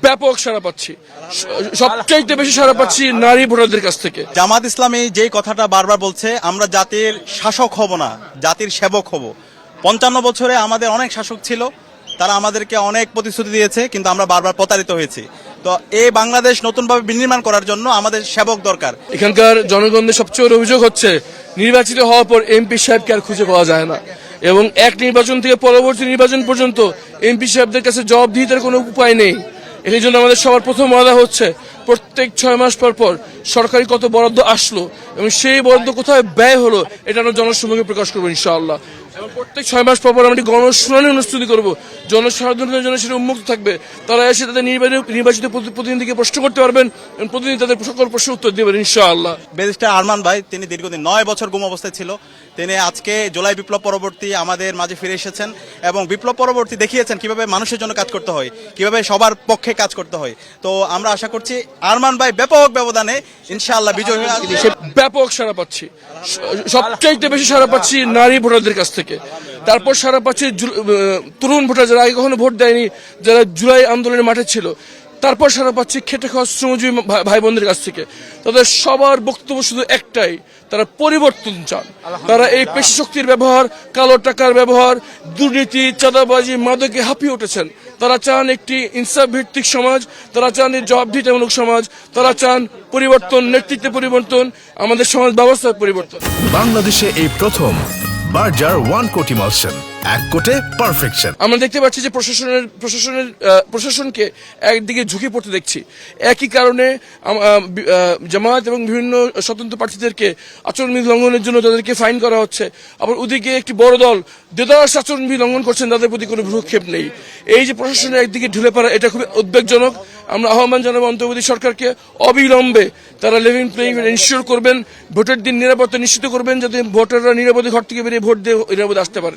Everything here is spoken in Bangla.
ব্যাপক সাড়া পাচ্ছি, সবচাইতে বেশি সাড়া পাচ্ছি নারী ভোটারদের কাছ থেকে। জামাত ইসলামী যেই কথাটা বারবার বলছে, আমরা জাতির শাসক হব না, জাতির সেবক হব। 55 বছরে আমাদের অনেক শাসক ছিল, তারা আমাদেরকে অনেক প্রতিশ্রুতি দিয়েছে, কিন্তু আমরা বারবার প্রতারিত হয়েছি। তো এই বাংলাদেশ নতুনভাবে বিনির্মাণ করার জন্য আমাদের সেবক দরকার। এখানকার জনগণদের সবচেয়ে বড় অভিযোগ হচ্ছে নির্বাচিত হওয়ার পর এমপি সাহেবকে আর খুঁজে পাওয়া যায় না, এবং এক নির্বাচন থেকে পরবর্তী নির্বাচন পর্যন্ত এমপি সাহেবদের কাছে জবাবদিহিতার কোনো উপায় নেই। এই জন্য আমাদের সবার প্রথম ওয়াদা হচ্ছে প্রত্যেক 6 মাস পর পর সরকারি কত বরাদ্দ আসলো এবং সেই বরাদ্দ কোথায় ব্যয় হলো এটা আমরা জনসমক্ষে প্রকাশ করবো ইনশাআল্লাহ। এবং প্রত্যেক 6 মাস পর পর আমরা একটি গণশুনানি অনুষ্ঠিত করবো, জনসাধারণের জন্য সেটা উন্মুক্ত থাকবে। তারা এসে তাদের নির্বাচিত প্রতিনিধিকে প্রশ্ন করতে পারবেন এবং প্রতিনিধি তাদের সকল প্রশ্নের উত্তর দেবেন ইনশাআল্লাহ। ব্যারিস্টার আরমান ভাই, তিনি দীর্ঘদিন 9 বছর গুম অবস্থায় ছিল। তিনি আজকে জুলাই বিপ্লব পরবর্তী আমাদের মাঝে ফিরে এসেছেন এবং বিপ্লব পরবর্তী দেখিয়েছেন কিভাবে মানুষের জন্য কাজ করতে হয়, কিভাবে সবার পক্ষে কাজ করতে হয়। তো আমরা আশা করছি আরমান ভাই ব্যাপক ব্যবধানে ইনশাআল্লাহ বিজয় হয়ে আসবে। ব্যাপক সাড়া পাচ্ছি, সবচাইতে বেশি সাড়া পাচ্ছি নারী ভোটারদের কাছ থেকে। তারপর সাড়া পাচ্ছি তরুণ ভোটার, যারা আগে কখনো ভোট দেয়নি, যারা জুলাই আন্দোলনের মাঠে ছিল। তারপর সাড়া পাচ্ছি খেটে খাওয়া শ্রমজীবী ভাই বোনদের কাছ থেকে। তাদের সবার বক্তব্য শুধু একটাই, তারা পরিবর্তন চান। তারা এই পেশি শক্তির ব্যবহার, কালো টাকার ব্যবহার, দুর্নীতি, চাঁদাবাজি, মাদকে হাঁপিয়ে উঠেছেন। তারা চান একটি ইনসাফ ভিত্তিক সমাজ, তারা চান জবাবদিহিতামূলক সমাজ, তারা চান পরিবর্তন, নেতৃত্বে পরিবর্তন, আমাদের সমাজ ব্যবস্থার পরিবর্তন। বাংলাদেশে এই প্রথম বার্জার 1 কোটি মালসেন, 1 কোটে পারফেকশন। আমরা দেখতে পাচ্ছি যে প্রশাসনকে একদিকে ঝুঁকি পড়তে দেখছি। একই কারণে জামায়াত এবং বিভিন্ন স্বতন্ত্র প্রার্থীদেরকে আচরণবিধি লঙ্ঘনের জন্য তাদেরকে ফাইন করা হচ্ছে। আবার ওদিকে একটি বড় দল দেদারস আচরণবিধি লঙ্ঘন করছেন, তাদের প্রতি কোনো ভ্রুক্ষেপ নেই। এই যে প্রশাসনের একদিকে ঢুলে পড়া, এটা খুবই উদ্বেগজনক। আমরা আহ্বান জানাবো অন্তর্বর্তী সরকারকে অবিলম্বে তারা লেভেল প্লেইং ফিল্ড এনশিওর করবেন, ভোটের দিন নিরাপত্তা নিশ্চিত করবেন, যাতে ভোটাররা নিরাপদে ঘর থেকে বেরিয়ে ভোট দিয়ে নিরাপদে আসতে পারেন।